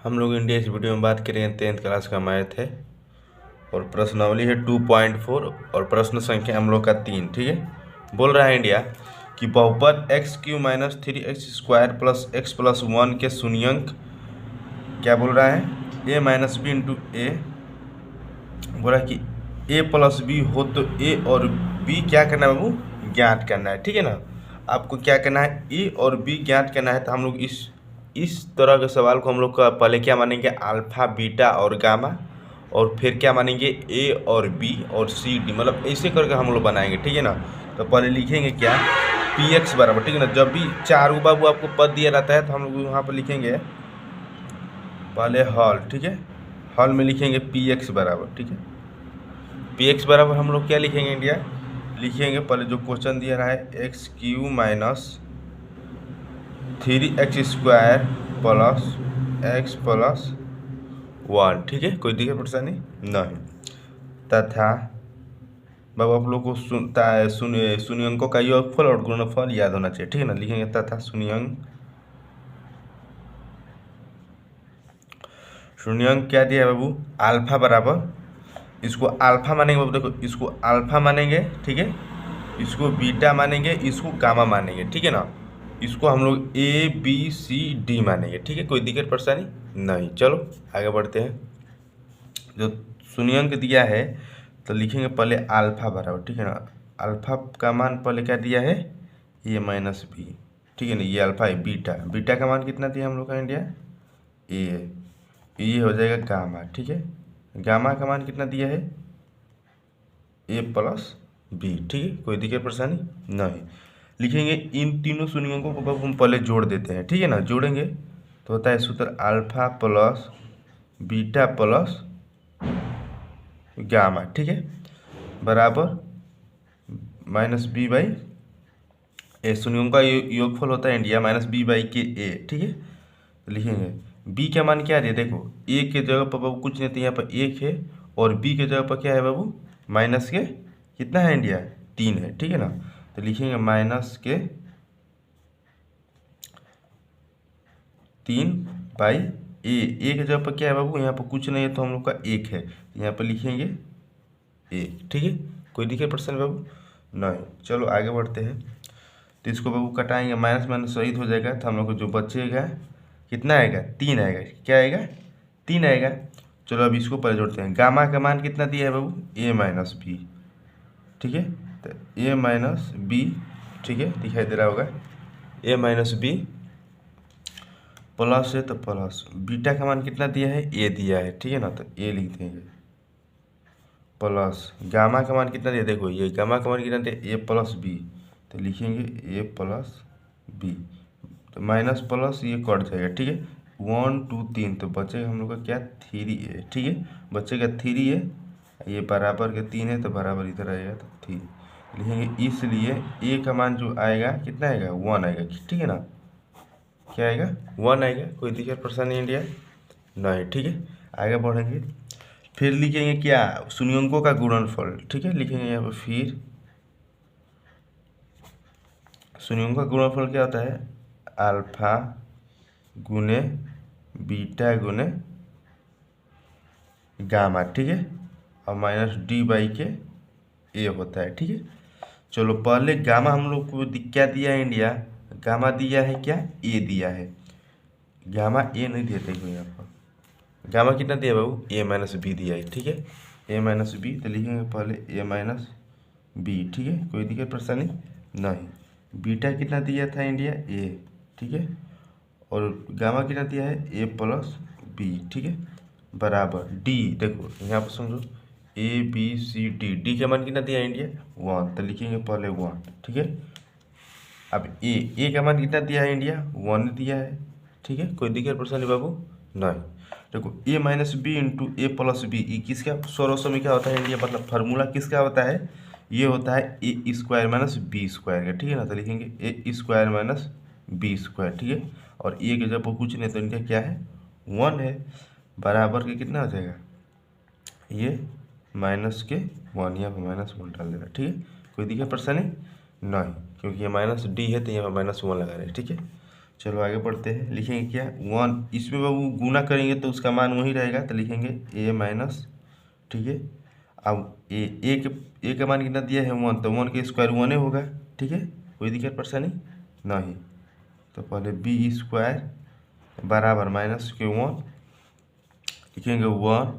हम लोग इंडिया इस वीडियो में बात करेंगे 10th क्लास का मैथ है और प्रश्नावली है 2.4 और प्रश्न संख्या हम लोग का 3। ठीक है, बोल रहा है इंडिया कि बहुपद x³ - 3x² + x + 1 के शून्यंक क्या बोल रहा है a - b इंटू ए। बोल रहा है कि a + b हो तो a और b क्या करना है बाबू, ज्ञात करना है। ठीक है ना, आपको क्या करना है, a और b ज्ञात करना है। तो हम लोग इस तरह के सवाल को हम लोग का पहले क्या मानेंगे, अल्फा बीटा और गामा, और फिर क्या मानेंगे ए और बी और सी डी, मतलब ऐसे करके हम लोग बनाएंगे। ठीक है ना, तो पहले लिखेंगे क्या, पी एक्स बराबर, ठीक है ना, जब भी चारों बाबू आपको पद दिया रहता है तो हम लोग यहाँ पर लिखेंगे पहले हॉल। ठीक है, हॉल में लिखेंगे पी एक्स बराबर। ठीक है, पी एक्स बराबर हम लोग क्या लिखेंगे इंडिया, लिखेंगे पहले जो क्वेश्चन दिया रहा है x³ - 3x² + x + 1। ठीक है, कोई दिक्कत परेशानी नहीं। तथा बाबू आप लोग को शून्यंकों का योगफल और गुणनफल याद होना चाहिए। ठीक है ना, लिखेंगे तथा शून्यंक क्या दिया है बाबू, अल्फा बराबर, इसको अल्फा मानेंगे बाबू, देखो इसको अल्फा मानेंगे। ठीक है, इसको बीटा मानेंगे, इसको गामा मानेंगे। ठीक है ना, इसको हम लोग ए बी सी डी मानेंगे। ठीक है, कोई दिक्कत परेशानी नहीं। चलो आगे बढ़ते हैं। जो शून्यंक दिया है तो लिखेंगे पहले अल्फा बराबर। ठीक है ना, अल्फा का मान पहले क्या दिया है, ए - बी। ठीक है ना, ये अल्फा है, बीटा, बीटा का मान कितना दिया हम लोग का इंडिया, ए, ये हो जाएगा गामा। ठीक है, गामा का मान कितना दिया है, ए + बी। ठीक है, कोई दिक्कत परेशानी नहीं। लिखेंगे इन तीनों शून्यंकों को हम पहले जोड़ देते हैं। ठीक है ना, जोड़ेंगे तो होता है सूत्र alpha plus beta plus gamma. ठीक है, बराबर -b/, ए शून्यों का योगफल होता है इंडिया -b/k a। ठीक है, तो लिखेंगे b का मान क्या है, देखो a के जगह पर बाबू कुछ नहीं, तो यहाँ पर 1 है, और b के जगह पर क्या है बाबू, माइनस के कितना है इंडिया, 3 है। ठीक है ना, तो लिखेंगे -3/a। a के जगह पर क्या है बाबू, यहाँ पर कुछ नहीं है तो हम लोग का 1 है, यहाँ पर लिखेंगे a। ठीक है, कोई दिक्कत पर्सन बाबू नहीं। चलो आगे बढ़ते हैं। तो इसको बाबू कटाएंगे, माइनस माइनस शहीद हो जाएगा, तो हम लोग को जो बचेगा कितना आएगा, 3 आएगा। क्या आएगा, 3 आएगा। चलो अब इसको पहले जोड़ते हैं। गामा का मान कितना दिया है बाबू, a - b। ठीक है, तो a - b, ठीक है, दिखाई दे रहा होगा, a - b प्लस है तो प्लस, बीटा का मान कितना दिया है, a दिया है। ठीक है ना, तो a लिख देंगे प्लस, गामा का मान कितना दिया, देखो ये गामा का मान कितना दिया, a + b, तो लिखेंगे a + b, तो माइनस प्लस ये कट जाएगा। ठीक है, 1 2 3, तो बचेगा हम लोग का क्या, 3a। ठीक है, बचेगा 3a, ये बराबर के 3 है तो बराबर इधर आएगा तो 3 लिखेंगे। इसलिए a का मान जो आएगा कितना आएगा, 1 आएगा। ठीक है ना, क्या आएगा, 1 आएगा। कोई दिक्कत परेशानी इंडिया नहीं। ठीक है, आगे बढ़ेंगे। फिर लिखेंगे क्या, शून्यंकों का गुणनफल। ठीक है, लिखेंगे यहाँ पर फिर शून्यों का गुणनफल क्या होता है, अल्फा गुने बीटा गुने गामा। ठीक है, और -d/k a होता है। ठीक है, चलो पहले गामा हम लोग को क्या दिया है इंडिया, गामा दिया है क्या, a दिया है, गामा a नहीं दिया, देखो यहाँ पर गामा कितना दिया बाबू, a - b दिया है। ठीक है, a - b, तो लिखेंगे पहले a - b। ठीक है, कोई दिक्कत परेशानी नहीं। बीटा कितना दिया था इंडिया, a। ठीक है, और गामा कितना दिया है, a + b। ठीक है, बराबर d, देखो यहाँ पर समझो a b c d, d का मान कितना दिया है इंडिया, 1, तो लिखेंगे पहले 1। ठीक है, अब a का मान कितना दिया है इंडिया, 1 दिया है। ठीक है, कोई दिक्कत परेशानी बाबू नहीं। देखो a - b into a + b, ये किसका स्वरों में क्या होता है इंडिया, मतलब फार्मूला किसका होता है, ये होता है a² - b² का। ठीक है ना, तो लिखेंगे a² - b²। ठीक है, और a के जब कुछ नहीं तो इनका क्या है, 1 है, बराबर के कितना हो जाएगा, ये -1, यहाँ पर -1 डाल देना। ठीक है, कोई दिक्कत परेशानी नहीं, क्योंकि ये -d है तो यहाँ पर -1 लगा रहे हैं। ठीक है, चलो आगे बढ़ते हैं, लिखेंगे क्या 1, इसमें बाबू गुना करेंगे तो उसका मान वही रहेगा, तो लिखेंगे ए माइनस, ठीक है। अब ए का मान कितना दिया है 1, तो 1 के स्क्वायर 1 होगा, ठीक है, कोई दिक्कत परेशानी नहीं। तो पहले बी स्क्वायर बराबर माइनस के 1, लिखेंगे 1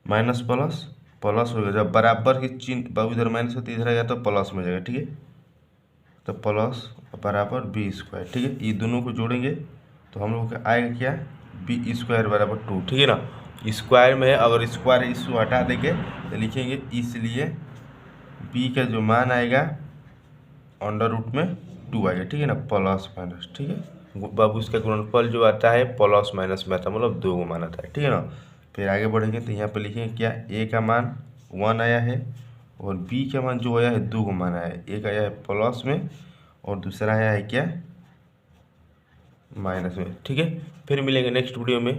माइनस प्लस प्लस हो गया, जब बराबर के चिन्ह बाबू इधर माइनस होती इधर आएगा तो प्लस में जाएगा, ठीक है। तो प्लस बराबर बी स्क्वायर, ठीक है। ये दोनों को जोड़ेंगे तो हम लोग का आएगा क्या बी स्क्वायर बराबर 2, ठीक है ना। स्क्वायर में अगर स्क्वायर इसको हटा देंगे तो लिखेंगे, इसलिए बी का जो मान आएगा अंडर रूट में 2 आएगा, ठीक है ना, प्लस माइनस, ठीक है बाबू। इसका गुणनफल जो आता है प्लस माइनस में आता है, मतलब 2 को मान आता है, ठीक है ना। फिर आगे बढ़ेंगे तो यहाँ पे लिखेंगे क्या ए का मान 1 आया है और बी का मान जो आया है 2 को मान आया है। एक आया है प्लस में और दूसरा आया है क्या माइनस में, ठीक है। फिर मिलेंगे नेक्स्ट वीडियो में।